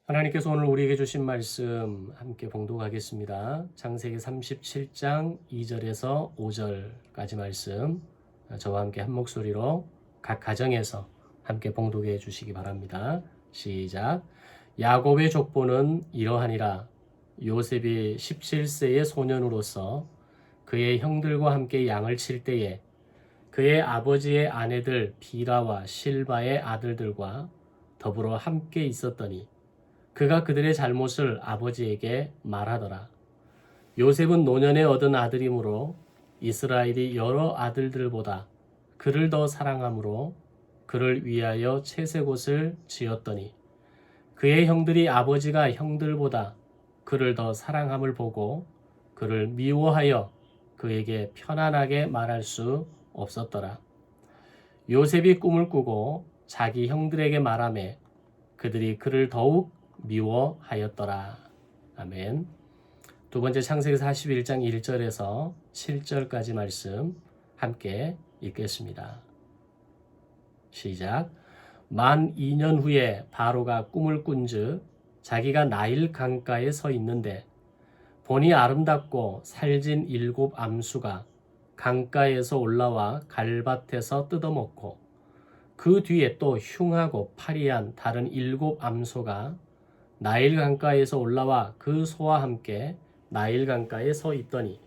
하나님께서 오늘 우리에게 주신 말씀 함께 봉독하겠습니다. 창세기 37장 2절에서 5절까지 말씀 저와 함께 한 목소리로 각 가정에서 함께 봉독해 주시기 바랍니다. 시작. 야곱의 족보는 이러하니라. 요셉이 17세의 소년으로서 그의 형들과 함께 양을 칠 때에 그의 아버지의 아내들 비라와 실바의 아들들과 더불어 함께 있었더니 그가 그들의 잘못을 아버지에게 말하더라. 요셉은 노년에 얻은 아들이므로 이스라엘이 여러 아들들보다 그를 더 사랑하므로 그를 위하여 채색옷을 지었더니 그의 형들이 아버지가 형들보다 그를 더 사랑함을 보고 그를 미워하여 그에게 편안하게 말할 수 없었더라. 요셉이 꿈을 꾸고 자기 형들에게 말하매 그들이 그를 더욱 미워하였더라. 아멘. 두 번째 창세기 41장 1절에서 7절까지 말씀 함께 읽겠습니다. 시작. 만 2년 후에 바로가 꿈을 꾼즉 자기가 나일 강가에 서 있는데 보니 아름답고 살진 7 암수가 강가에서 올라와 갈밭에서 뜯어먹고 그 뒤에 또 흉하고 파리한 다른 7 암소가 나일 강가에서 올라와 그 소와 함께 나일 강가에 서 있더니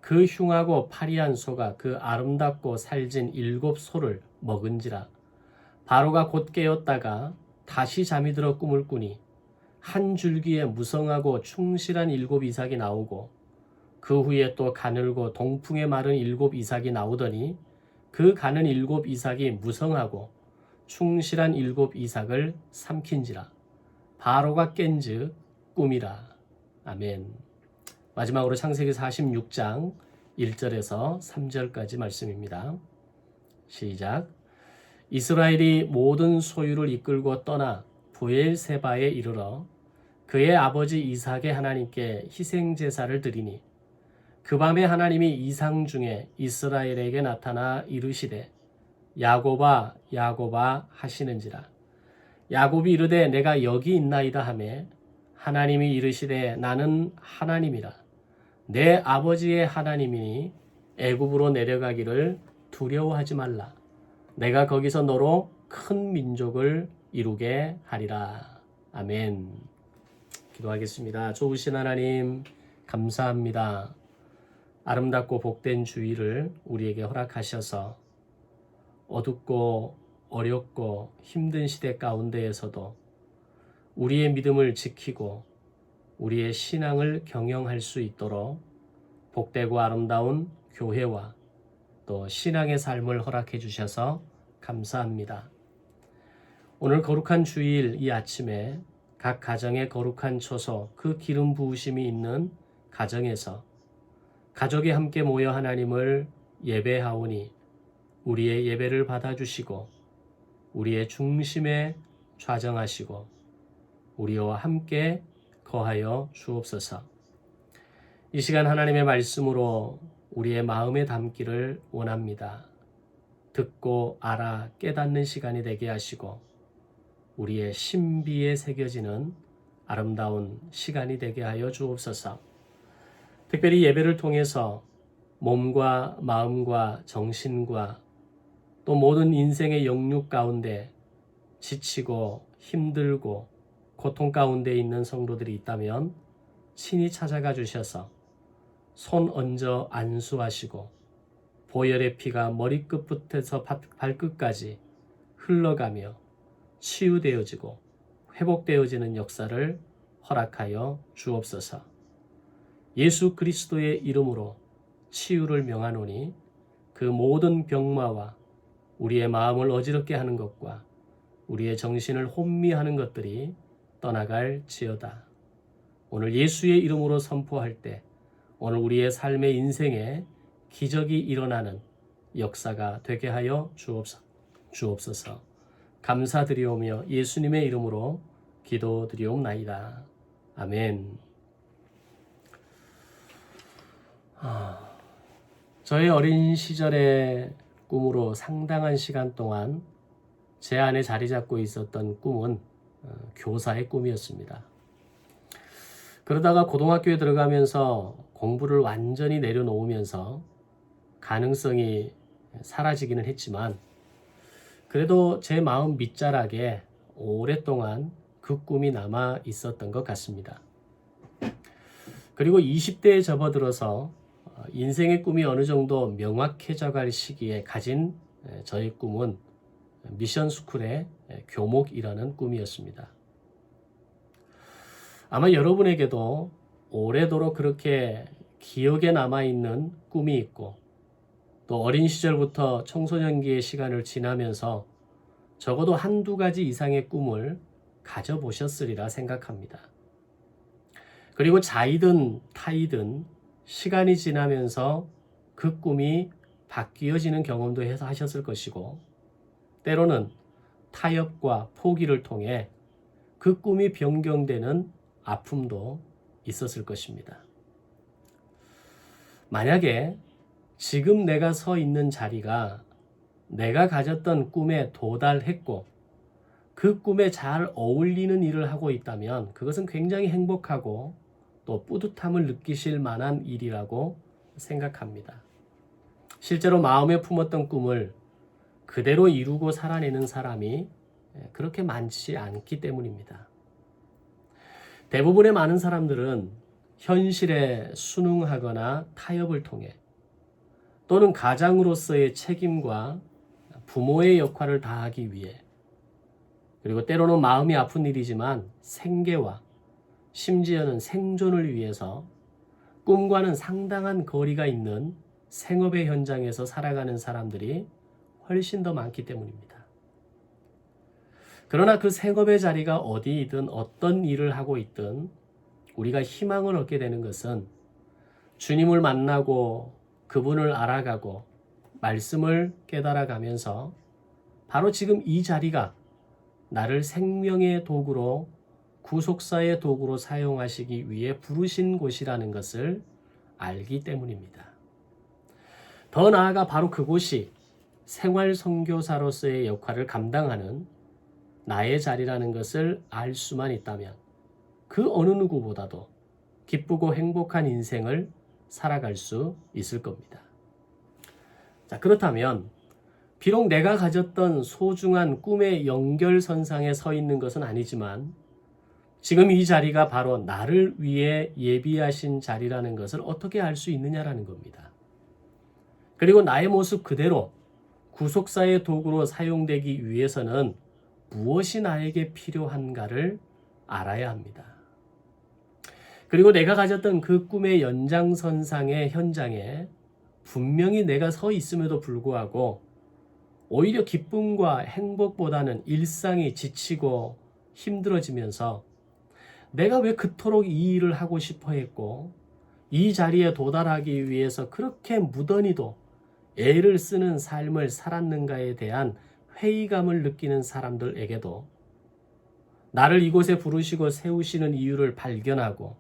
그 흉하고 파리한 소가 그 아름답고 살진 7 소를 먹은지라. 바로가 곧 깨었다가 다시 잠이 들어 꿈을 꾸니 한 줄기에 무성하고 충실한 7 이삭이 나오고 그 후에 또 가늘고 동풍에 마른 7 이삭이 나오더니 그 가는 7 이삭이 무성하고 충실한 7 이삭을 삼킨지라. 바로가 깬즉 꿈이라. 아멘. 마지막으로 창세기 46장 1절에서 3절까지 말씀입니다. 시작. 이스라엘이 모든 소유를 이끌고 떠나 브엘세바에 이르러 그의 아버지 이삭의 하나님께 희생제사를 드리니 그 밤에 하나님이 이상 중에 이스라엘에게 나타나 이르시되 야곱아 야곱아 하시는지라. 야곱이 이르되 내가 여기 있나이다 하매 하나님이 이르시되 나는 하나님이라. 내 아버지의 하나님이니 애굽으로 내려가기를 두려워하지 말라. 내가 거기서 너로 큰 민족을 이루게 하리라. 아멘. 기도하겠습니다. 좋으신 하나님 감사합니다. 아름답고 복된 주일을 우리에게 허락하셔서 어둡고 어렵고 힘든 시대 가운데에서도 우리의 믿음을 지키고 우리의 신앙을 경영할 수 있도록 복되고 아름다운 교회와 또 신앙의 삶을 허락해 주셔서 감사합니다. 오늘 거룩한 주일 이 아침에 각 가정의 거룩한 초소 그 기름 부으심이 있는 가정에서 가족이 함께 모여 하나님을 예배하오니 우리의 예배를 받아주시고 우리의 중심에 좌정하시고 우리와 함께 거하여 주옵소서. 이 시간 하나님의 말씀으로 우리의 마음에 담기를 원합니다. 듣고 알아 깨닫는 시간이 되게 하시고 우리의 신비에 새겨지는 아름다운 시간이 되게 하여 주옵소서. 특별히 예배를 통해서 몸과 마음과 정신과 또 모든 인생의 영육 가운데 지치고 힘들고 고통 가운데 있는 성도들이 있다면 친히 찾아가 주셔서 손 얹어 안수하시고 보혈의 피가 머리끝부터 발끝까지 흘러가며 치유되어지고 회복되어지는 역사를 허락하여 주옵소서. 예수 그리스도의 이름으로 치유를 명하노니 그 모든 병마와 우리의 마음을 어지럽게 하는 것과 우리의 정신을 혼미하는 것들이 떠나갈지어다. 오늘 예수의 이름으로 선포할 때 오늘 우리의 삶의 인생에 기적이 일어나는 역사가 되게 하여 주옵소서. 감사드리오며 예수님의 이름으로 기도드리옵나이다. 아멘. 저의 어린 시절의 꿈으로 상당한 시간 동안 제 안에 자리 잡고 있었던 꿈은 교사의 꿈이었습니다. 그러다가 고등학교에 들어가면서 공부를 완전히 내려놓으면서 가능성이 사라지기는 했지만 그래도 제 마음 밑자락에 오랫동안 그 꿈이 남아 있었던 것 같습니다. 그리고 20대에 접어들어서 인생의 꿈이 어느 정도 명확해져 갈 시기에 가진 저의 꿈은 미션 스쿨의 교목이라는 꿈이었습니다. 아마 여러분에게도 오래도록 그렇게 기억에 남아있는 꿈이 있고 또 어린 시절부터 청소년기의 시간을 지나면서 적어도 한두 가지 이상의 꿈을 가져보셨으리라 생각합니다. 그리고 자이든 타이든 시간이 지나면서 그 꿈이 바뀌어지는 경험도 해서 하셨을 것이고 때로는 타협과 포기를 통해 그 꿈이 변경되는 아픔도 있었을 것입니다. 만약에 지금 내가 서 있는 자리가 내가 가졌던 꿈에 도달했고 그 꿈에 잘 어울리는 일을 하고 있다면 그것은 굉장히 행복하고 또 뿌듯함을 느끼실 만한 일이라고 생각합니다. 실제로 마음에 품었던 꿈을 그대로 이루고 살아내는 사람이 그렇게 많지 않기 때문입니다. 대부분의 많은 사람들은 현실에 순응하거나 타협을 통해 또는 가장으로서의 책임과 부모의 역할을 다하기 위해 그리고 때로는 마음이 아픈 일이지만 생계와 심지어는 생존을 위해서 꿈과는 상당한 거리가 있는 생업의 현장에서 살아가는 사람들이 훨씬 더 많기 때문입니다. 그러나 그 생업의 자리가 어디이든 어떤 일을 하고 있든 우리가 희망을 얻게 되는 것은 주님을 만나고 그분을 알아가고 말씀을 깨달아가면서 바로 지금 이 자리가 나를 생명의 도구로 구속사의 도구로 사용하시기 위해 부르신 곳이라는 것을 알기 때문입니다. 더 나아가 바로 그곳이 생활 선교사로서의 역할을 감당하는 나의 자리라는 것을 알 수만 있다면 그 어느 누구보다도 기쁘고 행복한 인생을 살아갈 수 있을 겁니다. 자, 그렇다면 비록 내가 가졌던 소중한 꿈의 연결선상에 서 있는 것은 아니지만 지금 이 자리가 바로 나를 위해 예비하신 자리라는 것을 어떻게 알 수 있느냐라는 겁니다. 그리고 나의 모습 그대로 구속사의 도구로 사용되기 위해서는 무엇이 나에게 필요한가를 알아야 합니다. 그리고 내가 가졌던 그 꿈의 연장선상의 현장에 분명히 내가 서 있음에도 불구하고 오히려 기쁨과 행복보다는 일상이 지치고 힘들어지면서 내가 왜 그토록 이 일을 하고 싶어 했고 이 자리에 도달하기 위해서 그렇게 무던히도 애를 쓰는 삶을 살았는가에 대한 회의감을 느끼는 사람들에게도 나를 이곳에 부르시고 세우시는 이유를 발견하고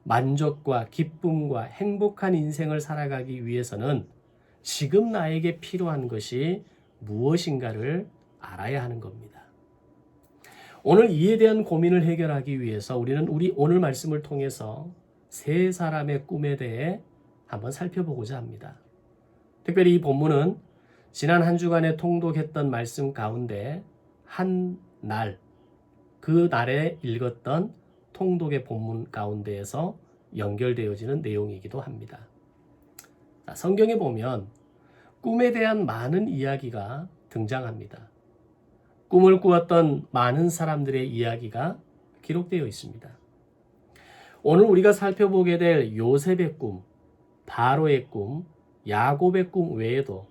만족과 기쁨과 행복한 인생을 살아가기 위해서는 지금 나에게 필요한 것이 무엇인가를 알아야 하는 겁니다. 오늘 이에 대한 고민을 해결하기 위해서 우리는 오늘 말씀을 통해서 세 사람의 꿈에 대해 한번 살펴보고자 합니다. 특별히 이 본문은 지난 한 주간에 통독했던 말씀 가운데 한 날, 그 날에 읽었던 통독의 본문 가운데에서 연결되어지는 내용이기도 합니다. 자, 성경에 보면 꿈에 대한 많은 이야기가 등장합니다. 꿈을 꾸었던 많은 사람들의 이야기가 기록되어 있습니다. 오늘 우리가 살펴보게 될 요셉의 꿈, 바로의 꿈, 야곱의 꿈 외에도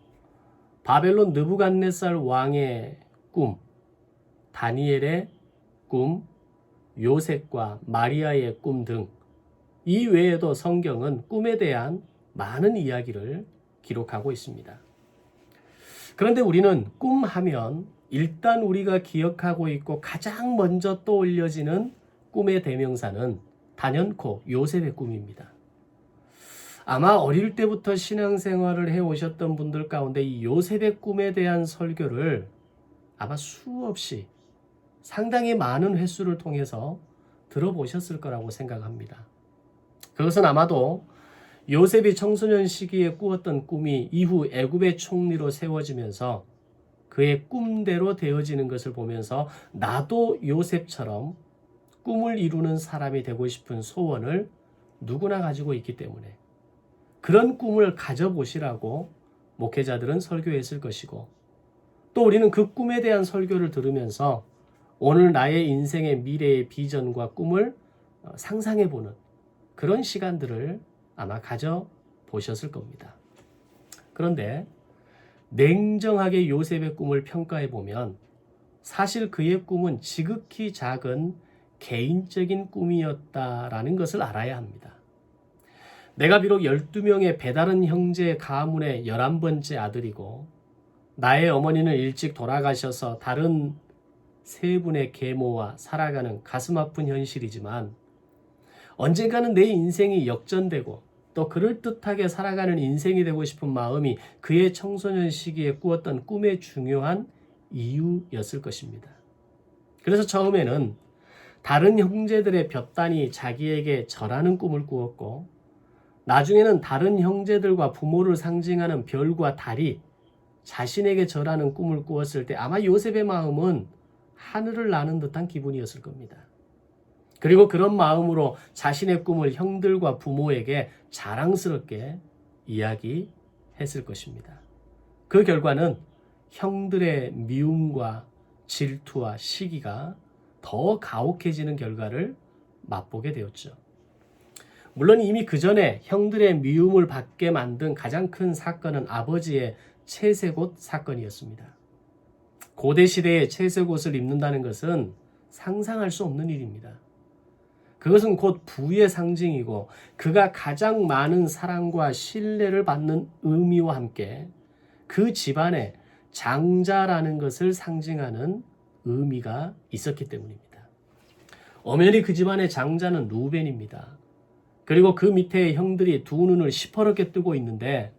바벨론 느부갓네살 왕의 꿈, 다니엘의 꿈, 요셉과 마리아의 꿈 등 이 외에도 성경은 꿈에 대한 많은 이야기를 기록하고 있습니다. 그런데 우리는 꿈하면 일단 우리가 기억하고 있고 가장 먼저 떠올려지는 꿈의 대명사는 단연코 요셉의 꿈입니다. 아마 어릴 때부터 신앙생활을 해오셨던 분들 가운데 이 요셉의 꿈에 대한 설교를 아마 수없이 상당히 많은 횟수를 통해서 들어보셨을 거라고 생각합니다. 그것은 아마도 요셉이 청소년 시기에 꾸었던 꿈이 이후 애굽의 총리로 세워지면서 그의 꿈대로 되어지는 것을 보면서 나도 요셉처럼 꿈을 이루는 사람이 되고 싶은 소원을 누구나 가지고 있기 때문에 그런 꿈을 가져보시라고 목회자들은 설교했을 것이고, 또 우리는 그 꿈에 대한 설교를 들으면서 오늘 나의 인생의 미래의 비전과 꿈을 상상해보는 그런 시간들을 아마 가져보셨을 겁니다. 그런데 냉정하게 요셉의 꿈을 평가해보면 사실 그의 꿈은 지극히 작은 개인적인 꿈이었다라는 것을 알아야 합니다. 내가 비록 12명의 배다른 형제 가문의 11번째 아들이고 나의 어머니는 일찍 돌아가셔서 다른 세 분의 계모와 살아가는 가슴 아픈 현실이지만, 언젠가는 내 인생이 역전되고 또 그럴듯하게 살아가는 인생이 되고 싶은 마음이 그의 청소년 시기에 꾸었던 꿈의 중요한 이유였을 것입니다. 그래서 처음에는 다른 형제들의 볕단이 자기에게 절하는 꿈을 꾸었고, 나중에는 다른 형제들과 부모를 상징하는 별과 달이 자신에게 절하는 꿈을 꾸었을 때 아마 요셉의 마음은 하늘을 나는 듯한 기분이었을 겁니다. 그리고 그런 마음으로 자신의 꿈을 형들과 부모에게 자랑스럽게 이야기했을 것입니다. 그 결과는 형들의 미움과 질투와 시기가 더 가혹해지는 결과를 맛보게 되었죠. 물론 이미 그 전에 형들의 미움을 받게 만든 가장 큰 사건은 아버지의 채색옷 사건이었습니다. 고대 시대에 채색옷을 입는다는 것은 상상할 수 없는 일입니다. 그것은 곧 부의 상징이고 그가 가장 많은 사랑과 신뢰를 받는 의미와 함께 그 집안의 장자라는 것을 상징하는 의미가 있었기 때문입니다. 엄연히 그 집안의 장자는 루벤입니다. 그리고 그 밑에 형들이 두 눈을 시퍼렇게 뜨고 있는데,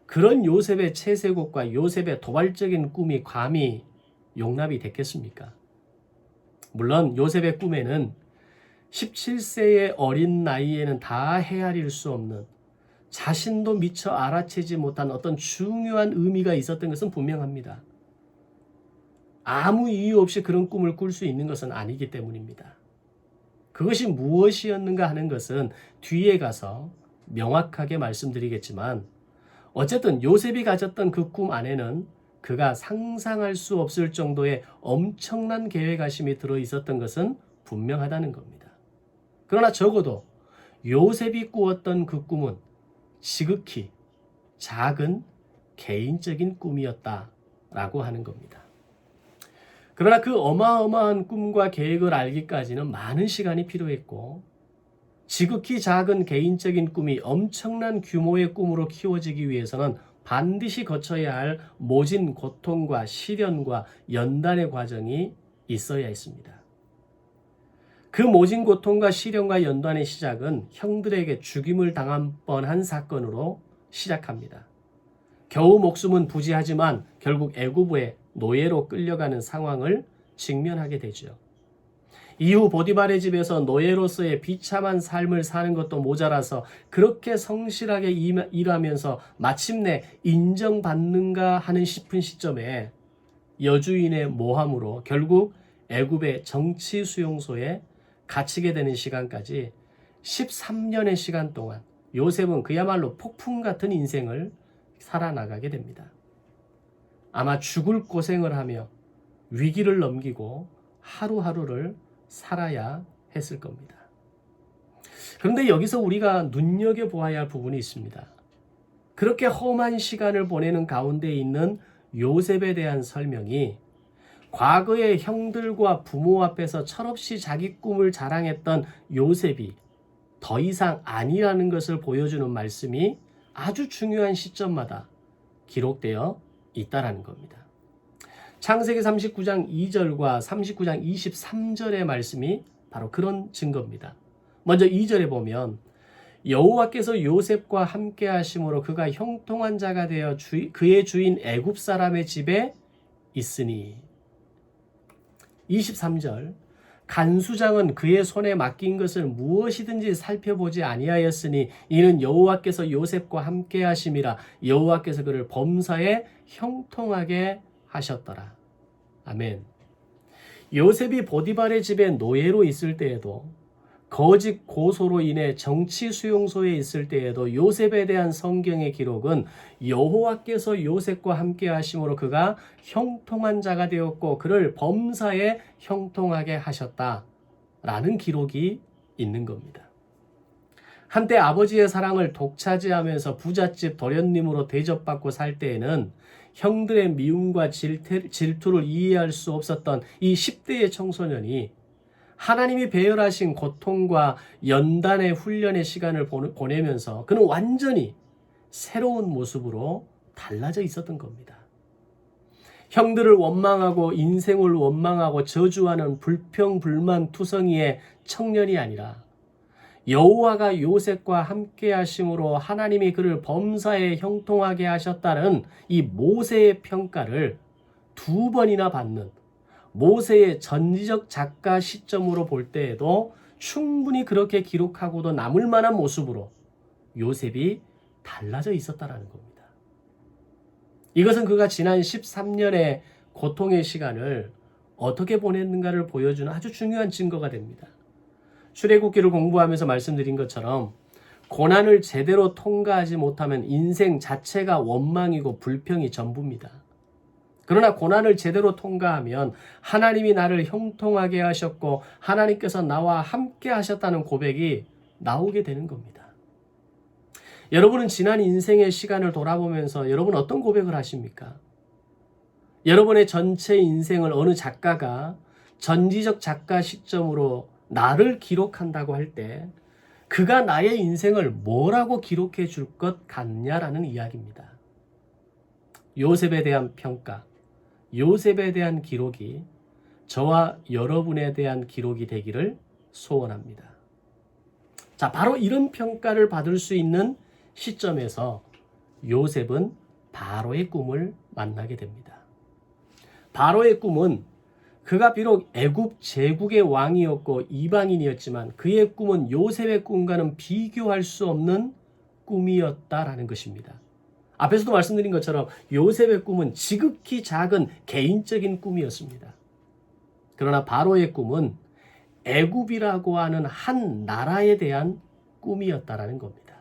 그런 요셉의 채색옷과 요셉의 도발적인 꿈이 감히 용납이 됐겠습니까? 물론 요셉의 꿈에는 17세의 어린 나이에는 다 헤아릴 수 없는, 자신도 미처 알아채지 못한 어떤 중요한 의미가 있었던 것은 분명합니다. 아무 이유 없이 그런 꿈을 꿀 수 있는 것은 아니기 때문입니다. 그것이 무엇이었는가 하는 것은 뒤에 가서 명확하게 말씀드리겠지만, 어쨌든 요셉이 가졌던 그 꿈 안에는 그가 상상할 수 없을 정도의 엄청난 계획하심이 들어있었던 것은 분명하다는 겁니다. 그러나 적어도 요셉이 꾸었던 그 꿈은 지극히 작은 개인적인 꿈이었다라고 하는 겁니다. 그러나 그 어마어마한 꿈과 계획을 알기까지는 많은 시간이 필요했고, 지극히 작은 개인적인 꿈이 엄청난 규모의 꿈으로 키워지기 위해서는 반드시 거쳐야 할 모진 고통과 시련과 연단의 과정이 있어야 했습니다. 그 모진 고통과 시련과 연단의 시작은 형들에게 죽임을 당한 뻔한 사건으로 시작합니다. 겨우 목숨은 부지하지만 결국 애굽의 노예로 끌려가는 상황을 직면하게 되죠. 이후 보디발의 집에서 노예로서의 비참한 삶을 사는 것도 모자라서 그렇게 성실하게 일하면서 마침내 인정받는가 하는 싶은 시점에 여주인의 모함으로 결국 애굽의 정치 수용소에 갇히게 되는 시간까지 13년의 시간 동안 요셉은 그야말로 폭풍 같은 인생을 살아나가게 됩니다. 아마 죽을 고생을 하며 위기를 넘기고 하루하루를 살아야 했을 겁니다. 그런데 여기서 우리가 눈여겨보아야 할 부분이 있습니다. 그렇게 험한 시간을 보내는 가운데 있는 요셉에 대한 설명이 과거의 형들과 부모 앞에서 철없이 자기 꿈을 자랑했던 요셉이 더 이상 아니라는 것을 보여주는 말씀이 아주 중요한 시점마다 기록되어 있다는 겁니다. 창세기 39장 2절과 39장 23절의 말씀이 바로 그런 증거입니다. 먼저 2절에 보면 여호와께서 요셉과 함께 하심으로 그가 형통한 자가 되어 그의 주인 애굽 사람의 집에 있으니. 23절 간수장은 그의 손에 맡긴 것을 무엇이든지 살펴보지 아니하였으니 이는 여호와께서 요셉과 함께 하심이라. 여호와께서 그를 범사에 형통하게 하셨더라. 아멘. 요셉이 보디발의 집에 노예로 있을 때에도, 거짓 고소로 인해 정치 수용소에 있을 때에도 요셉에 대한 성경의 기록은 여호와께서 요셉과 함께 하심으로 그가 형통한 자가 되었고 그를 범사에 형통하게 하셨다라는 기록이 있는 겁니다. 한때 아버지의 사랑을 독차지하면서 부잣집 도련님으로 대접받고 살 때에는 형들의 미움과 질투를 이해할 수 없었던 이 10대의 청소년이 하나님이 배열하신 고통과 연단의 훈련의 시간을 보내면서 그는 완전히 새로운 모습으로 달라져 있었던 겁니다. 형들을 원망하고 인생을 원망하고 저주하는 불평불만투성이의 청년이 아니라 여호와가 요셉과 함께 하심으로 하나님이 그를 범사에 형통하게 하셨다는 이 모세의 평가를 2번이나 받는, 모세의 전지적 작가 시점으로 볼 때에도 충분히 그렇게 기록하고도 남을 만한 모습으로 요셉이 달라져 있었다는 겁니다. 이것은 그가 지난 13년의 고통의 시간을 어떻게 보냈는가를 보여주는 아주 중요한 증거가 됩니다. 출애굽기를 공부하면서 말씀드린 것처럼 고난을 제대로 통과하지 못하면 인생 자체가 원망이고 불평이 전부입니다. 그러나 고난을 제대로 통과하면 하나님이 나를 형통하게 하셨고 하나님께서 나와 함께 하셨다는 고백이 나오게 되는 겁니다. 여러분은 지난 인생의 시간을 돌아보면서 여러분 어떤 고백을 하십니까? 여러분의 전체 인생을 어느 작가가 전지적 작가 시점으로 나를 기록한다고 할 때 그가 나의 인생을 뭐라고 기록해 줄 것 같냐라는 이야기입니다. 요셉에 대한 평가, 요셉에 대한 기록이 저와 여러분에 대한 기록이 되기를 소원합니다. 자, 바로 이런 평가를 받을 수 있는 시점에서 요셉은 바로의 꿈을 만나게 됩니다. 바로의 꿈은 그가 비록 애굽 제국의 왕이었고 이방인이었지만 그의 꿈은 요셉의 꿈과는 비교할 수 없는 꿈이었다라는 것입니다. 앞에서도 말씀드린 것처럼 요셉의 꿈은 지극히 작은 개인적인 꿈이었습니다. 그러나 바로의 꿈은 애굽이라고 하는 한 나라에 대한 꿈이었다라는 겁니다.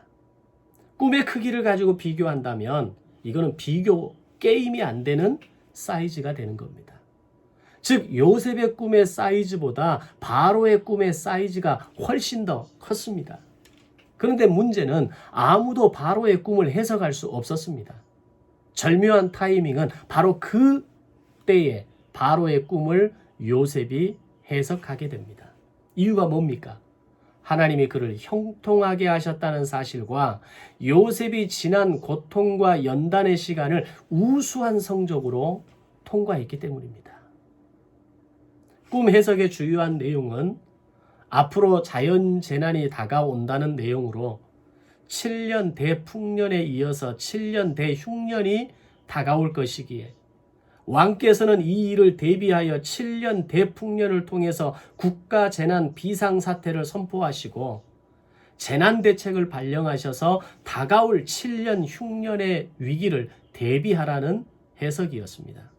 꿈의 크기를 가지고 비교한다면 이거는 비교 게임이 안 되는 사이즈가 되는 겁니다. 즉 요셉의 꿈의 사이즈보다 바로의 꿈의 사이즈가 훨씬 더 컸습니다. 그런데 문제는 아무도 바로의 꿈을 해석할 수 없었습니다. 절묘한 타이밍은 바로 그 때에 바로의 꿈을 요셉이 해석하게 됩니다. 이유가 뭡니까? 하나님이 그를 형통하게 하셨다는 사실과 요셉이 지난 고통과 연단의 시간을 우수한 성적으로 통과했기 때문입니다. 꿈 해석의 주요한 내용은 앞으로 자연재난이 다가온다는 내용으로 7년 대풍년에 이어서 7년 대흉년이 다가올 것이기에 왕께서는 이 일을 대비하여 7년 대풍년을 통해서 국가재난 비상사태를 선포하시고 재난대책을 발령하셔서 다가올 7년 흉년의 위기를 대비하라는 해석이었습니다.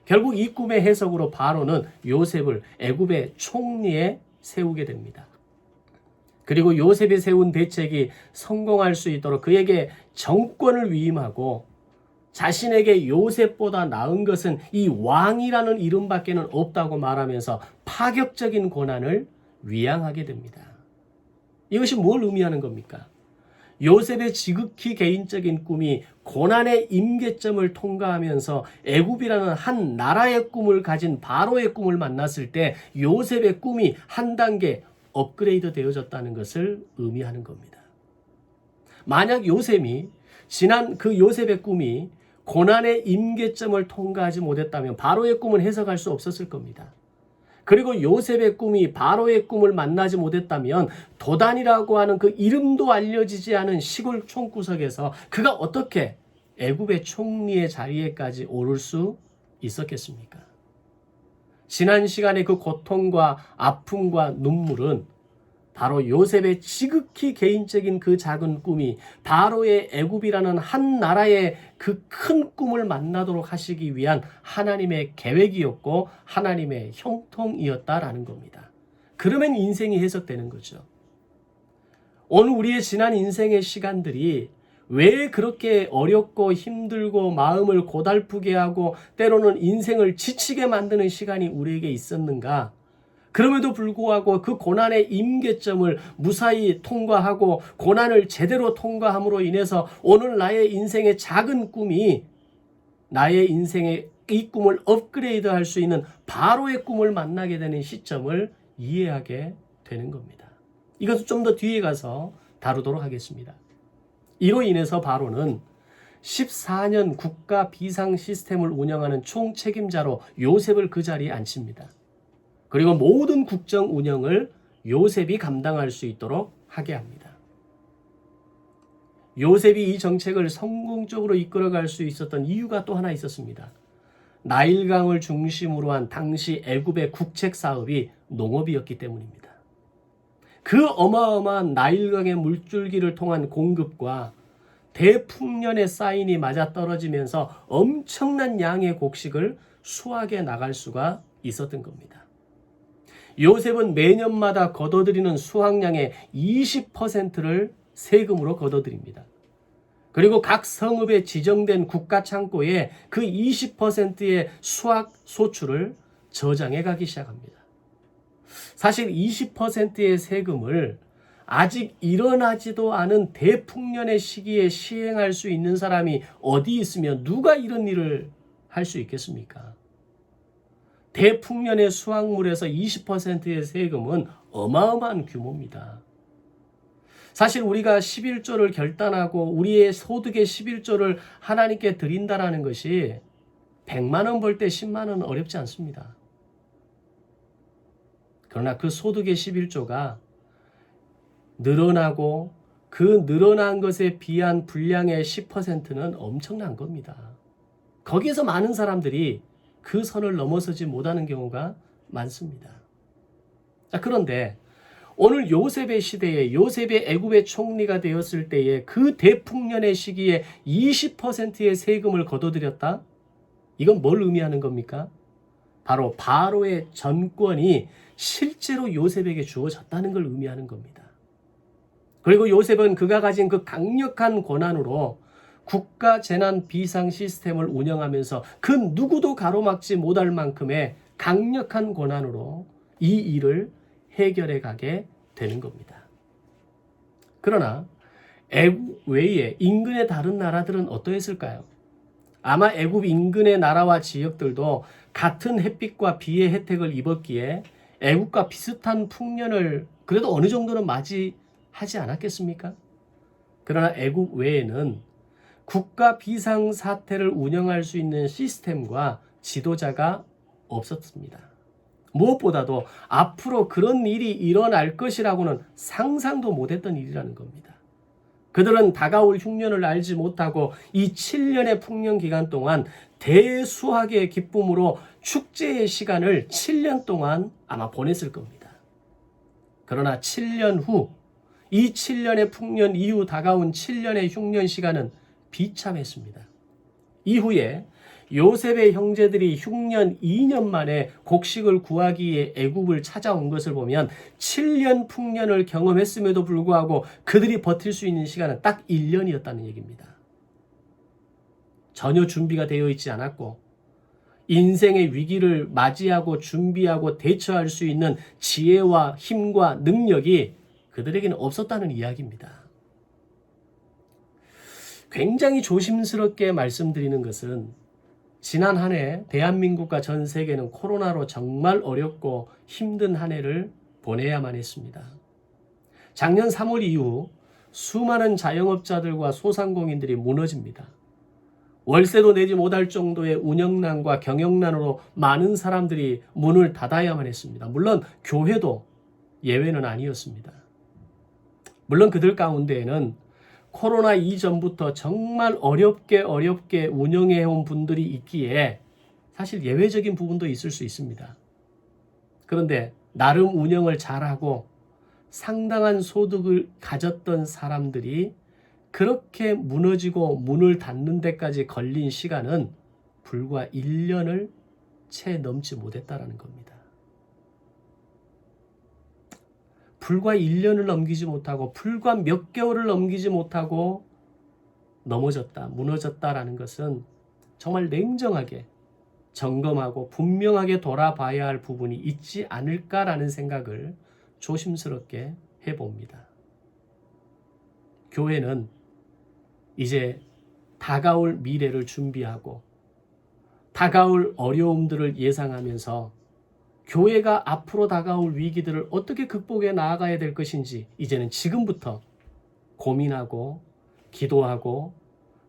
결국 이 꿈의 해석으로 바로는 요셉을 애굽의 총리에 세우게 됩니다. 그리고 요셉이 세운 대책이 성공할 수 있도록 그에게 정권을 위임하고 자신에게 요셉보다 나은 것은 이 왕이라는 이름밖에는 없다고 말하면서 파격적인 고난을 위양하게 됩니다. 이것이 뭘 의미하는 겁니까? 요셉의 지극히 개인적인 꿈이 고난의 임계점을 통과하면서 애굽이라는 한 나라의 꿈을 가진 바로의 꿈을 만났을 때 요셉의 꿈이 한 단계 업그레이드 되어졌다는 것을 의미하는 겁니다. 만약 요셉이 지난 그 요셉의 꿈이 고난의 임계점을 통과하지 못했다면 바로의 꿈은 해석할 수 없었을 겁니다. 그리고 요셉의 꿈이 바로의 꿈을 만나지 못했다면 도단이라고 하는 그 이름도 알려지지 않은 시골 총구석에서 그가 어떻게 애굽의 총리의 자리에까지 오를 수 있었겠습니까? 지난 시간의 그 고통과 아픔과 눈물은 바로 요셉의 지극히 개인적인 그 작은 꿈이 바로의 애굽이라는 한 나라의 그 큰 꿈을 만나도록 하시기 위한 하나님의 계획이었고 하나님의 형통이었다라는 겁니다. 그러면 인생이 해석되는 거죠. 오늘 우리의 지난 인생의 시간들이 왜 그렇게 어렵고 힘들고 마음을 고달프게 하고 때로는 인생을 지치게 만드는 시간이 우리에게 있었는가? 그럼에도 불구하고 그 고난의 임계점을 무사히 통과하고 고난을 제대로 통과함으로 인해서 오늘 나의 인생의 작은 꿈이 나의 인생의 이 꿈을 업그레이드할 수 있는 바로의 꿈을 만나게 되는 시점을 이해하게 되는 겁니다. 이것은 좀 더 뒤에 가서 다루도록 하겠습니다. 이로 인해서 바로는 14년 국가 비상 시스템을 운영하는 총책임자로 요셉을 그 자리에 앉힙니다. 그리고 모든 국정 운영을 요셉이 감당할 수 있도록 하게 합니다. 요셉이 이 정책을 성공적으로 이끌어갈 수 있었던 이유가 또 하나 있었습니다. 나일강을 중심으로 한 당시 애굽의 국책 사업이 농업이었기 때문입니다. 그 어마어마한 나일강의 물줄기를 통한 공급과 대풍년의 사인이 맞아떨어지면서 엄청난 양의 곡식을 수확해 나갈 수가 있었던 겁니다. 요셉은 매년마다 거둬들이는 수확량의 20%를 세금으로 거둬들입니다. 그리고 각 성읍에 지정된 국가 창고에 그 20%의 수확 소출을 저장해 가기 시작합니다. 사실 20%의 세금을 아직 일어나지도 않은 대풍년의 시기에 시행할 수 있는 사람이 어디 있으면 누가 이런 일을 할 수 있겠습니까? 대풍년의 수확물에서 20%의 세금은 어마어마한 규모입니다. 사실 우리가 11조를 결단하고 우리의 소득의 11조를 하나님께 드린다라는 것이 100만 원 벌 때 10만 원 어렵지 않습니다. 그러나 그 소득의 11조가 늘어나고 그 늘어난 것에 비한 분량의 10%는 엄청난 겁니다. 거기에서 많은 사람들이 그 선을 넘어서지 못하는 경우가 많습니다. 자, 그런데 오늘 요셉의 시대에 요셉의 애굽의 총리가 되었을 때에 그 대풍년의 시기에 20%의 세금을 거둬들였다? 이건 뭘 의미하는 겁니까? 바로 바로의 전권이 실제로 요셉에게 주어졌다는 걸 의미하는 겁니다. 그리고 요셉은 그가 가진 그 강력한 권한으로 국가 재난 비상 시스템을 운영하면서 그 누구도 가로막지 못할 만큼의 강력한 권한으로 이 일을 해결해 가게 되는 겁니다. 그러나 애굽 외에 인근의 다른 나라들은 어떠했을까요? 아마 애굽 인근의 나라와 지역들도 같은 햇빛과 비의 혜택을 입었기에 애굽과 비슷한 풍년을 그래도 어느 정도는 맞이하지 않았겠습니까? 그러나 애굽 외에는 국가 비상사태를 운영할 수 있는 시스템과 지도자가 없었습니다. 무엇보다도 앞으로 그런 일이 일어날 것이라고는 상상도 못했던 일이라는 겁니다. 그들은 다가올 흉년을 알지 못하고 이 7년의 풍년 기간 동안 대수확의 기쁨으로 축제의 시간을 7년 동안 아마 보냈을 겁니다. 그러나 7년 후, 이 7년의 풍년 이후 다가온 7년의 흉년 시간은 비참했습니다. 이후에 요셉의 형제들이 흉년 2년 만에 곡식을 구하기 위해 애굽을 찾아온 것을 보면 7년 풍년을 경험했음에도 불구하고 그들이 버틸 수 있는 시간은 딱 1년이었다는 얘기입니다. 전혀 준비가 되어 있지 않았고 인생의 위기를 맞이하고 준비하고 대처할 수 있는 지혜와 힘과 능력이 그들에게는 없었다는 이야기입니다. 굉장히 조심스럽게 말씀드리는 것은 지난 한 해 대한민국과 전 세계는 코로나로 정말 어렵고 힘든 한 해를 보내야만 했습니다. 작년 3월 이후 수많은 자영업자들과 소상공인들이 무너집니다. 월세도 내지 못할 정도의 운영난과 경영난으로 많은 사람들이 문을 닫아야만 했습니다. 물론 교회도 예외는 아니었습니다. 물론 그들 가운데에는 코로나 이전부터 정말 어렵게 운영해온 분들이 있기에 사실 예외적인 부분도 있을 수 있습니다. 그런데 나름 운영을 잘하고 상당한 소득을 가졌던 사람들이 그렇게 무너지고 문을 닫는 데까지 걸린 시간은 불과 1년을 채 넘지 못했다라는 겁니다. 불과 1년을 넘기지 못하고 불과 몇 개월을 넘기지 못하고 넘어졌다, 무너졌다라는 것은 정말 냉정하게 점검하고 분명하게 돌아봐야 할 부분이 있지 않을까라는 생각을 조심스럽게 해봅니다. 교회는 이제 다가올 미래를 준비하고 다가올 어려움들을 예상하면서 교회가 앞으로 다가올 위기들을 어떻게 극복해 나아가야 될 것인지 이제는 지금부터 고민하고 기도하고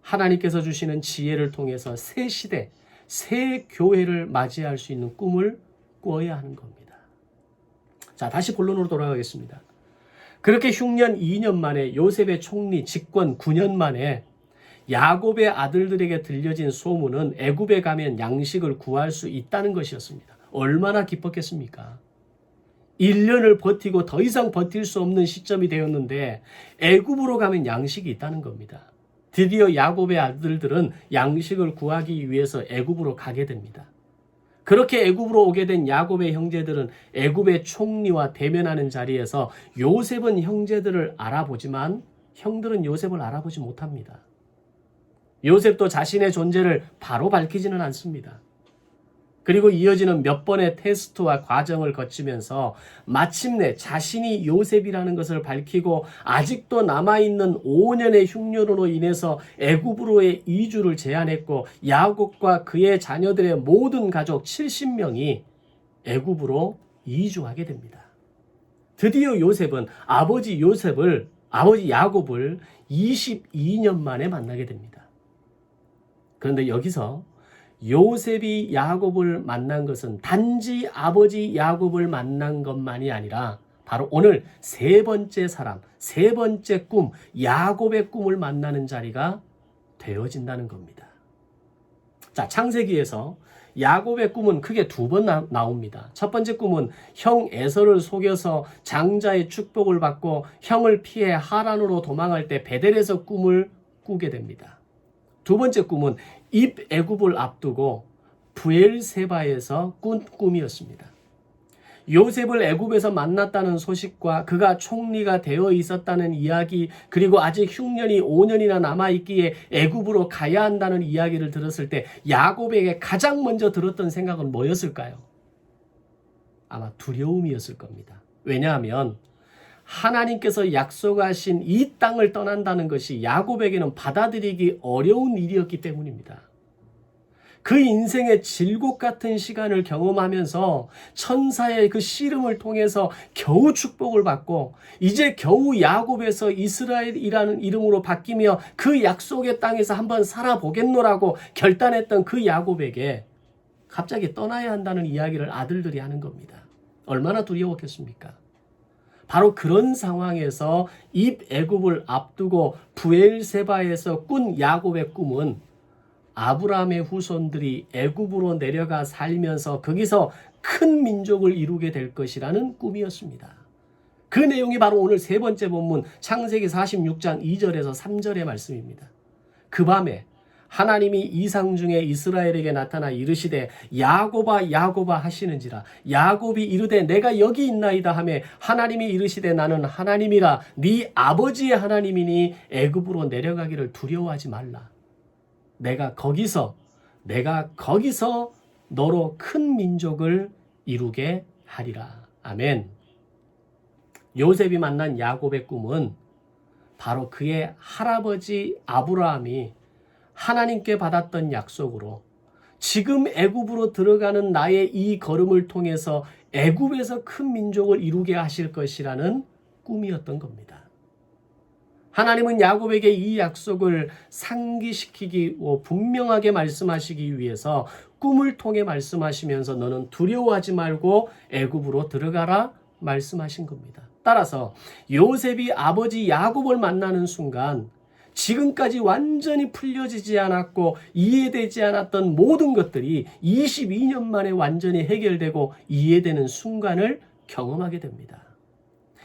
하나님께서 주시는 지혜를 통해서 새 시대, 새 교회를 맞이할 수 있는 꿈을 꾸어야 하는 겁니다. 자, 다시 본론으로 돌아가겠습니다. 그렇게 흉년 2년 만에 요셉의 총리 집권 9년 만에 야곱의 아들들에게 들려진 소문은 애굽에 가면 양식을 구할 수 있다는 것이었습니다. 얼마나 기뻤겠습니까? 1년을 버티고 더 이상 버틸 수 없는 시점이 되었는데 애굽으로 가면 양식이 있다는 겁니다. 드디어 야곱의 아들들은 양식을 구하기 위해서 애굽으로 가게 됩니다. 그렇게 애굽으로 오게 된 야곱의 형제들은 애굽의 총리와 대면하는 자리에서 요셉은 형제들을 알아보지만 형들은 요셉을 알아보지 못합니다. 요셉도 자신의 존재를 바로 밝히지는 않습니다. 그리고 이어지는 몇 번의 테스트와 과정을 거치면서 마침내 자신이 요셉이라는 것을 밝히고 아직도 남아있는 5년의 흉년으로 인해서 애굽으로의 이주를 제안했고 야곱과 그의 자녀들의 모든 가족 70명이 애굽으로 이주하게 됩니다. 드디어 요셉은 아버지 야곱을 22년 만에 만나게 됩니다. 그런데 여기서 요셉이 야곱을 만난 것은 단지 아버지 야곱을 만난 것만이 아니라 바로 오늘 세 번째 사람, 세 번째 꿈, 야곱의 꿈을 만나는 자리가 되어진다는 겁니다. 자, 창세기에서 야곱의 꿈은 크게 두 번 나옵니다. 첫 번째 꿈은 형 에서를 속여서 장자의 축복을 받고 형을 피해 하란으로 도망할 때 베델에서 꿈을 꾸게 됩니다. 두 번째 꿈은 입애굽을 앞두고 브엘세바에서 꾼 꿈이었습니다. 요셉을 애굽에서 만났다는 소식과 그가 총리가 되어 있었다는 이야기, 그리고 아직 흉년이 5년이나 남아있기에 애굽으로 가야 한다는 이야기를 들었을 때 야곱에게 가장 먼저 들었던 생각은 뭐였을까요? 아마 두려움이었을 겁니다. 왜냐하면 하나님께서 약속하신 이 땅을 떠난다는 것이 야곱에게는 받아들이기 어려운 일이었기 때문입니다. 그 인생의 질곡 같은 시간을 경험하면서 천사의 그 씨름을 통해서 겨우 축복을 받고 이제 겨우 야곱에서 이스라엘이라는 이름으로 바뀌며 그 약속의 땅에서 한번 살아보겠노라고 결단했던 그 야곱에게 갑자기 떠나야 한다는 이야기를 아들들이 하는 겁니다. 얼마나 두려웠겠습니까? 바로 그런 상황에서 입애굽을 앞두고 브엘세바에서 꾼 야곱의 꿈은 아브라함의 후손들이 애굽으로 내려가 살면서 거기서 큰 민족을 이루게 될 것이라는 꿈이었습니다. 그 내용이 바로 오늘 세 번째 본문 창세기 46장 2절에서 3절의 말씀입니다. 그 밤에 하나님이 이상 중에 이스라엘에게 나타나 이르시되 야곱아 야곱아 하시는지라. 야곱이 이르되 내가 여기 있나이다 하며 하나님이 이르시되 나는 하나님이라 네 아버지의 하나님이니 애굽으로 내려가기를 두려워하지 말라. 내가 거기서 너로 큰 민족을 이루게 하리라. 아멘. 요셉이 만난 야곱의 꿈은 바로 그의 할아버지 아브라함이 하나님께 받았던 약속으로 지금 애굽으로 들어가는 나의 이 걸음을 통해서 애굽에서 큰 민족을 이루게 하실 것이라는 꿈이었던 겁니다. 하나님은 야곱에게 이 약속을 상기시키기 분명하게 말씀하시기 위해서 꿈을 통해 말씀하시면서 너는 두려워하지 말고 애굽으로 들어가라 말씀하신 겁니다. 따라서 요셉이 아버지 야곱을 만나는 순간 지금까지 완전히 풀려지지 않았고 이해되지 않았던 모든 것들이 22년 만에 완전히 해결되고 이해되는 순간을 경험하게 됩니다.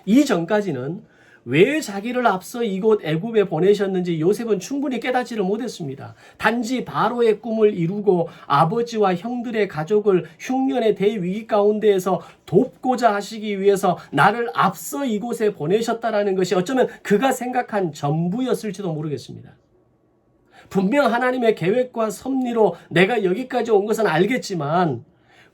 이전까지는 왜 자기를 앞서 이곳 애굽에 보내셨는지 요셉은 충분히 깨닫지를 못했습니다. 단지 바로의 꿈을 이루고 아버지와 형들의 가족을 흉년의 대위기 가운데에서 돕고자 하시기 위해서 나를 앞서 이곳에 보내셨다라는 것이 어쩌면 그가 생각한 전부였을지도 모르겠습니다. 분명 하나님의 계획과 섭리로 내가 여기까지 온 것은 알겠지만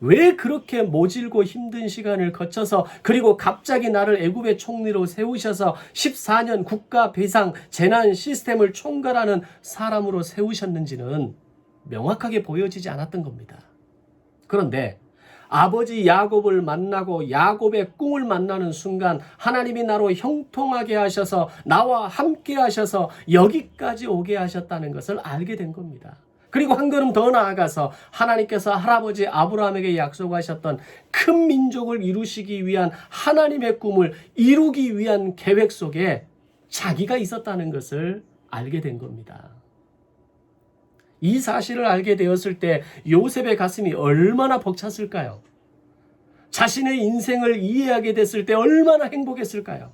왜 그렇게 모질고 힘든 시간을 거쳐서 그리고 갑자기 나를 애굽의 총리로 세우셔서 14년 국가 배상 재난 시스템을 총괄하는 사람으로 세우셨는지는 명확하게 보여지지 않았던 겁니다. 그런데 아버지 야곱을 만나고 야곱의 꿈을 만나는 순간 하나님이 나로 형통하게 하셔서 나와 함께 하셔서 여기까지 오게 하셨다는 것을 알게 된 겁니다. 그리고 한 걸음 더 나아가서 하나님께서 할아버지 아브라함에게 약속하셨던 큰 민족을 이루시기 위한 하나님의 꿈을 이루기 위한 계획 속에 자기가 있었다는 것을 알게 된 겁니다. 이 사실을 알게 되었을 때 요셉의 가슴이 얼마나 벅찼을까요? 자신의 인생을 이해하게 됐을 때 얼마나 행복했을까요?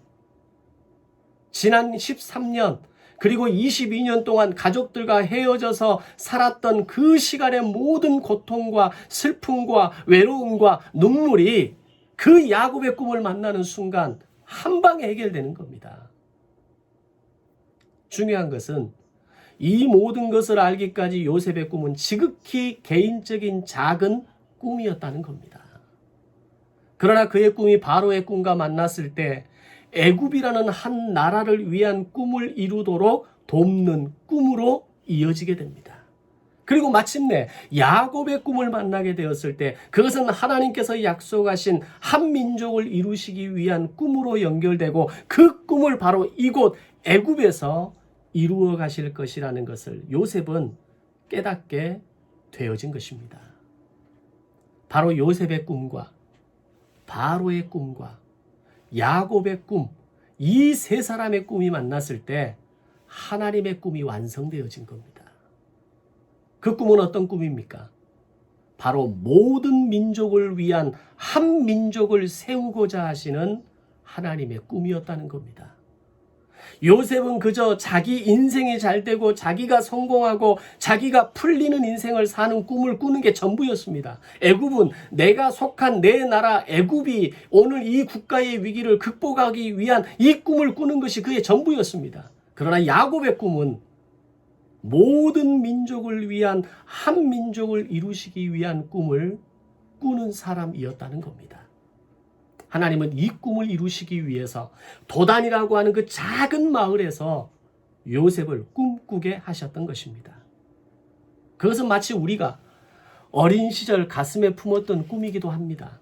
지난 13년 그리고 22년 동안 가족들과 헤어져서 살았던 그 시간의 모든 고통과 슬픔과 외로움과 눈물이 그 야곱의 꿈을 만나는 순간 한 방에 해결되는 겁니다. 중요한 것은 이 모든 것을 알기까지 요셉의 꿈은 지극히 개인적인 작은 꿈이었다는 겁니다. 그러나 그의 꿈이 바로의 꿈과 만났을 때 애굽이라는 한 나라를 위한 꿈을 이루도록 돕는 꿈으로 이어지게 됩니다. 그리고 마침내 야곱의 꿈을 만나게 되었을 때 그것은 하나님께서 약속하신 한 민족을 이루시기 위한 꿈으로 연결되고 그 꿈을 바로 이곳 애굽에서 이루어 가실 것이라는 것을 요셉은 깨닫게 되어진 것입니다. 바로 요셉의 꿈과 바로의 꿈과 야곱의 꿈, 이 세 사람의 꿈이 만났을 때 하나님의 꿈이 완성되어진 겁니다. 그 꿈은 어떤 꿈입니까? 바로 모든 민족을 위한 한 민족을 세우고자 하시는 하나님의 꿈이었다는 겁니다. 요셉은 그저 자기 인생이 잘 되고 자기가 성공하고 자기가 풀리는 인생을 사는 꿈을 꾸는 게 전부였습니다. 애굽은 내가 속한 내 나라 애굽이 오늘 이 국가의 위기를 극복하기 위한 이 꿈을 꾸는 것이 그의 전부였습니다. 그러나 야곱의 꿈은 모든 민족을 위한 한 민족을 이루시기 위한 꿈을 꾸는 사람이었다는 겁니다. 하나님은 이 꿈을 이루시기 위해서 도단이라고 하는 그 작은 마을에서 요셉을 꿈꾸게 하셨던 것입니다. 그것은 마치 우리가 어린 시절 가슴에 품었던 꿈이기도 합니다.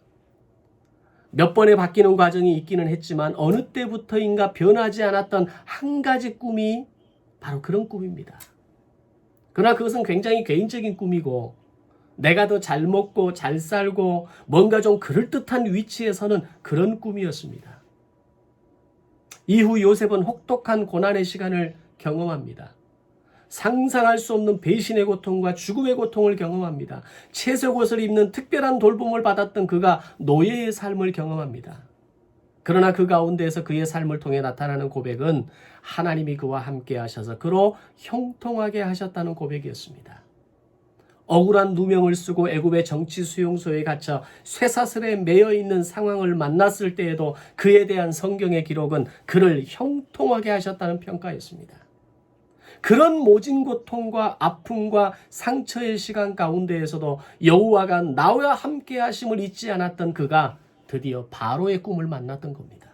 몇 번의 바뀌는 과정이 있기는 했지만 어느 때부터인가 변하지 않았던 한 가지 꿈이 바로 그런 꿈입니다. 그러나 그것은 굉장히 개인적인 꿈이고 내가 더 잘 먹고 잘 살고 뭔가 좀 그럴듯한 위치에 서는 그런 꿈이었습니다. 이후 요셉은 혹독한 고난의 시간을 경험합니다. 상상할 수 없는 배신의 고통과 죽음의 고통을 경험합니다. 채색옷을 입는 특별한 돌봄을 받았던 그가 노예의 삶을 경험합니다. 그러나 그 가운데에서 그의 삶을 통해 나타나는 고백은 하나님이 그와 함께 하셔서 그로 형통하게 하셨다는 고백이었습니다. 억울한 누명을 쓰고 애굽의 정치 수용소에 갇혀 쇠사슬에 매여 있는 상황을 만났을 때에도 그에 대한 성경의 기록은 그를 형통하게 하셨다는 평가였습니다. 그런 모진 고통과 아픔과 상처의 시간 가운데에서도 여호와가 나와 함께 하심을 잊지 않았던 그가 드디어 바로의 꿈을 만났던 겁니다.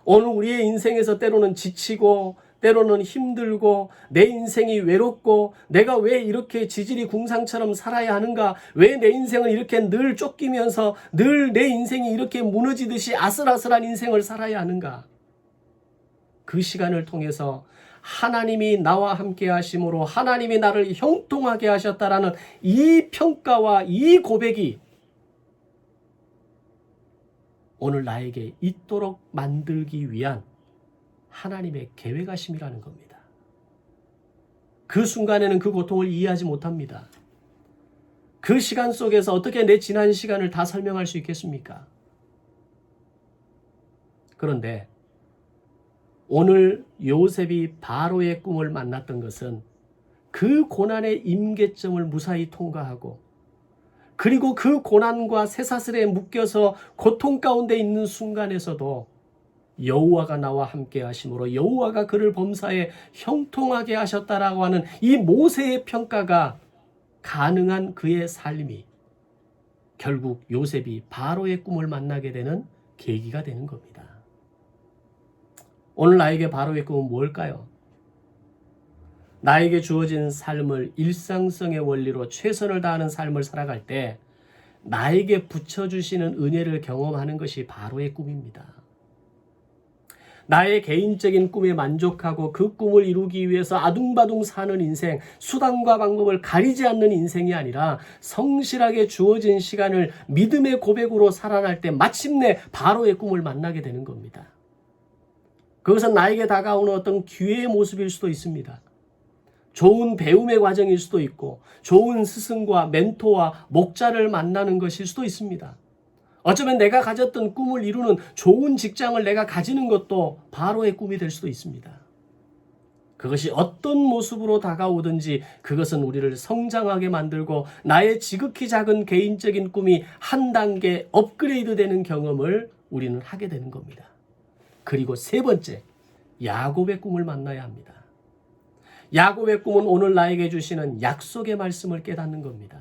오늘 우리의 인생에서 때로는 지치고 때로는 힘들고 내 인생이 외롭고 내가 왜 이렇게 지질이 궁상처럼 살아야 하는가? 왜 내 인생을 이렇게 늘 쫓기면서 늘 내 인생이 이렇게 무너지듯이 아슬아슬한 인생을 살아야 하는가? 그 시간을 통해서 하나님이 나와 함께 하심으로 하나님이 나를 형통하게 하셨다라는 이 평가와 이 고백이 오늘 나에게 있도록 만들기 위한 하나님의 계획하심이라는 겁니다. 그 순간에는 그 고통을 이해하지 못합니다. 그 시간 속에서 어떻게 내 지난 시간을 다 설명할 수 있겠습니까? 그런데 오늘 요셉이 바로의 꿈을 만났던 것은 그 고난의 임계점을 무사히 통과하고, 그리고 그 고난과 쇠사슬에 묶여서 고통 가운데 있는 순간에서도 여호와가 나와 함께 하심으로 여호와가 그를 범사에 형통하게 하셨다라고 하는 이 모세의 평가가 가능한 그의 삶이 결국 요셉이 바로의 꿈을 만나게 되는 계기가 되는 겁니다. 오늘 나에게 바로의 꿈은 뭘까요? 나에게 주어진 삶을 일상성의 원리로 최선을 다하는 삶을 살아갈 때 나에게 붙여주시는 은혜를 경험하는 것이 바로의 꿈입니다. 나의 개인적인 꿈에 만족하고 그 꿈을 이루기 위해서 아둥바둥 사는 인생, 수단과 방법을 가리지 않는 인생이 아니라 성실하게 주어진 시간을 믿음의 고백으로 살아날 때 마침내 바로의 꿈을 만나게 되는 겁니다. 그것은 나에게 다가오는 어떤 기회의 모습일 수도 있습니다. 좋은 배움의 과정일 수도 있고, 좋은 스승과 멘토와 목자를 만나는 것일 수도 있습니다. 어쩌면 내가 가졌던 꿈을 이루는 좋은 직장을 내가 가지는 것도 바로의 꿈이 될 수도 있습니다. 그것이 어떤 모습으로 다가오든지 그것은 우리를 성장하게 만들고 나의 지극히 작은 개인적인 꿈이 한 단계 업그레이드 되는 경험을 우리는 하게 되는 겁니다. 그리고 세 번째, 야곱의 꿈을 만나야 합니다. 야곱의 꿈은 오늘 나에게 주시는 약속의 말씀을 깨닫는 겁니다.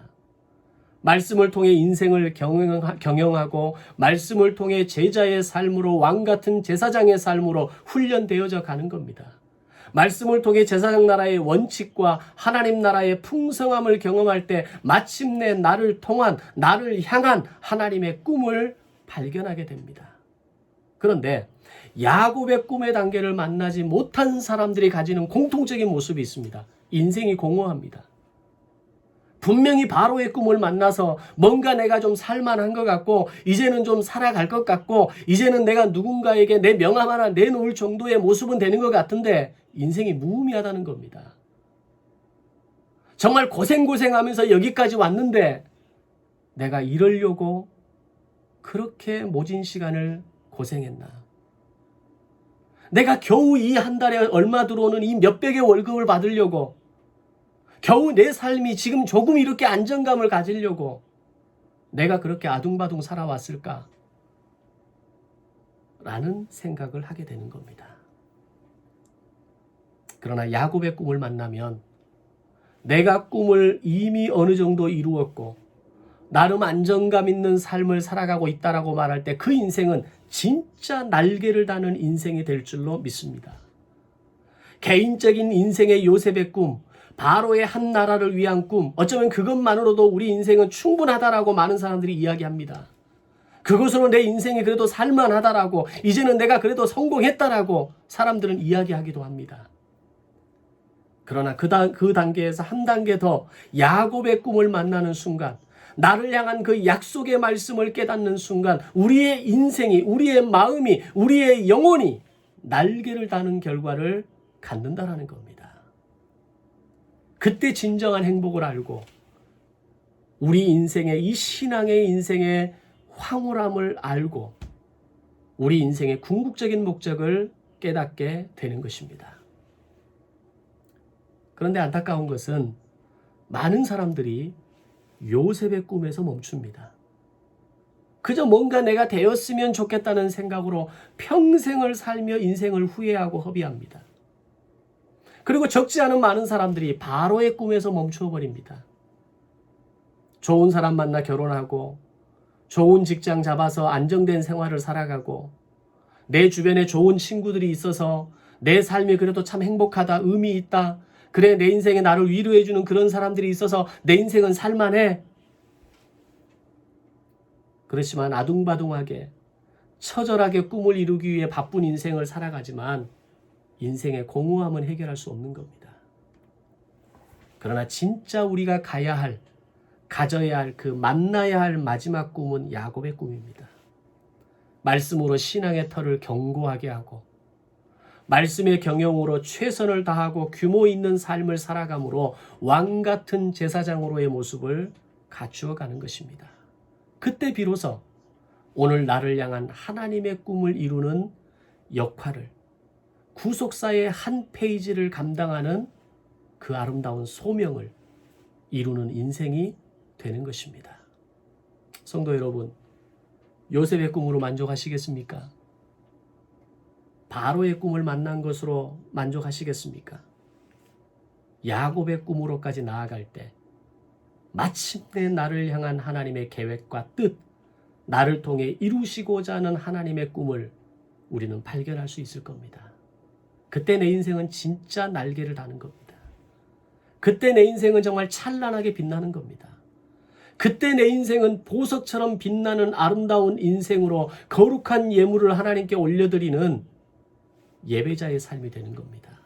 말씀을 통해 인생을 경영하고 말씀을 통해 제자의 삶으로 왕같은 제사장의 삶으로 훈련되어져 가는 겁니다. 말씀을 통해 제사장 나라의 원칙과 하나님 나라의 풍성함을 경험할 때 마침내 나를 통한, 나를 향한 하나님의 꿈을 발견하게 됩니다. 그런데 야곱의 꿈의 단계를 만나지 못한 사람들이 가지는 공통적인 모습이 있습니다. 인생이 공허합니다. 분명히 바로의 꿈을 만나서 뭔가 내가 좀 살만한 것 같고, 이제는 좀 살아갈 것 같고, 이제는 내가 누군가에게 내 명함 하나 내놓을 정도의 모습은 되는 것 같은데 인생이 무의미하다는 겁니다. 정말 고생하면서 여기까지 왔는데 내가 이러려고 그렇게 모진 시간을 고생했나? 내가 겨우 이 한 달에 얼마 들어오는 이 몇백의 월급을 받으려고, 겨우 내 삶이 지금 조금 이렇게 안정감을 가지려고 내가 그렇게 아둥바둥 살아왔을까? 라는 생각을 하게 되는 겁니다. 그러나 야곱의 꿈을 만나면 내가 꿈을 이미 어느 정도 이루었고 나름 안정감 있는 삶을 살아가고 있다라고 말할 때 그 인생은 진짜 날개를 다는 인생이 될 줄로 믿습니다. 개인적인 인생의 요셉의 꿈, 바로의 한 나라를 위한 꿈, 어쩌면 그것만으로도 우리 인생은 충분하다라고 많은 사람들이 이야기합니다. 그것으로 내 인생이 그래도 살만하다라고, 이제는 내가 그래도 성공했다라고 사람들은 이야기하기도 합니다. 그러나 그 단계에서 한 단계 더 야곱의 꿈을 만나는 순간, 나를 향한 그 약속의 말씀을 깨닫는 순간 우리의 인생이, 우리의 마음이, 우리의 영혼이 날개를 다는 결과를 갖는다라는 겁니다. 그때 진정한 행복을 알고 우리 인생의, 이 신앙의 인생의 황홀함을 알고 우리 인생의 궁극적인 목적을 깨닫게 되는 것입니다. 그런데 안타까운 것은 많은 사람들이 요셉의 꿈에서 멈춥니다. 그저 뭔가 내가 되었으면 좋겠다는 생각으로 평생을 살며 인생을 후회하고 허비합니다. 그리고 적지 않은 많은 사람들이 바로의 꿈에서 멈추어 버립니다. 좋은 사람 만나 결혼하고 좋은 직장 잡아서 안정된 생활을 살아가고 내 주변에 좋은 친구들이 있어서 내 삶이 그래도 참 행복하다, 의미 있다, 그래 내 인생에 나를 위로해주는 그런 사람들이 있어서 내 인생은 살만해. 그렇지만 아둥바둥하게 처절하게 꿈을 이루기 위해 바쁜 인생을 살아가지만 인생의 공허함은 해결할 수 없는 겁니다. 그러나 진짜 우리가 가야 할, 가져야 할, 그 만나야 할 마지막 꿈은 야곱의 꿈입니다. 말씀으로 신앙의 터를 견고하게 하고 말씀의 경영으로 최선을 다하고 규모 있는 삶을 살아감으로 왕 같은 제사장으로의 모습을 갖추어 가는 것입니다. 그때 비로소 오늘 나를 향한 하나님의 꿈을 이루는 역할을, 구속사의 한 페이지를 감당하는 그 아름다운 소명을 이루는 인생이 되는 것입니다. 성도 여러분, 요셉의 꿈으로 만족하시겠습니까? 바로의 꿈을 만난 것으로 만족하시겠습니까? 야곱의 꿈으로까지 나아갈 때 마침내 나를 향한 하나님의 계획과 뜻, 나를 통해 이루시고자 하는 하나님의 꿈을 우리는 발견할 수 있을 겁니다. 그때 내 인생은 진짜 날개를 다는 겁니다. 그때 내 인생은 정말 찬란하게 빛나는 겁니다. 그때 내 인생은 보석처럼 빛나는 아름다운 인생으로 거룩한 예물을 하나님께 올려드리는 예배자의 삶이 되는 겁니다.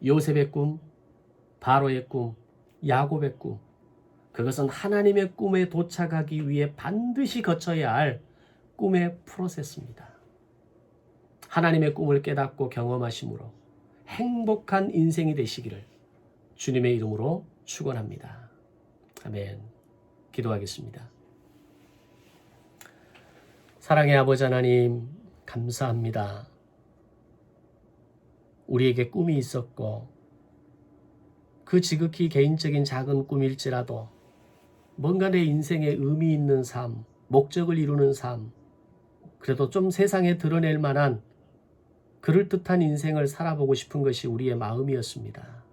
요셉의 꿈, 바로의 꿈, 야곱의 꿈, 그것은 하나님의 꿈에 도착하기 위해 반드시 거쳐야 할 꿈의 프로세스입니다. 하나님의 꿈을 깨닫고 경험하심으로 행복한 인생이 되시기를 주님의 이름으로 축원합니다. 아멘. 기도하겠습니다. 사랑의 아버지 하나님, 감사합니다. 우리에게 꿈이 있었고 그 지극히 개인적인 작은 꿈일지라도 뭔가 내 인생에 의미 있는 삶, 목적을 이루는 삶, 그래도 좀 세상에 드러낼 만한 그럴듯한 인생을 살아보고 싶은 것이 우리의 마음이었습니다.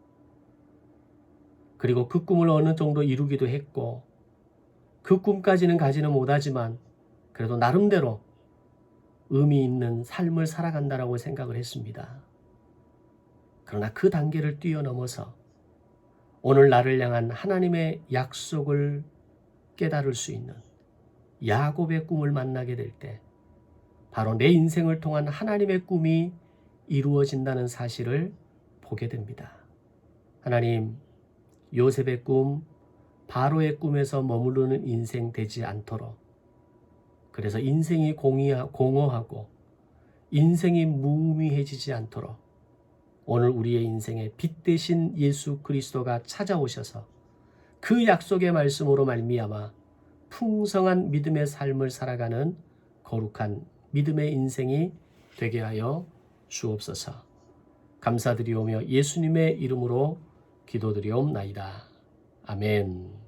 그리고 그 꿈을 어느 정도 이루기도 했고 그 꿈까지는 가지는 못하지만 그래도 나름대로 의미 있는 삶을 살아간다라고 생각을 했습니다. 그러나 그 단계를 뛰어넘어서 오늘 나를 향한 하나님의 약속을 깨달을 수 있는 야곱의 꿈을 만나게 될 때 바로 내 인생을 통한 하나님의 꿈이 이루어진다는 사실을 보게 됩니다. 하나님, 요셉의 꿈, 바로의 꿈에서 머무르는 인생 되지 않도록, 그래서 인생이 공허하고 인생이 무의미해지지 않도록 오늘 우리의 인생에 빛 대신 예수 그리스도가 찾아오셔서 그 약속의 말씀으로 말미암아 풍성한 믿음의 삶을 살아가는 거룩한 믿음의 인생이 되게 하여 주옵소서. 감사드리오며 예수님의 이름으로 기도드리옵나이다. 아멘.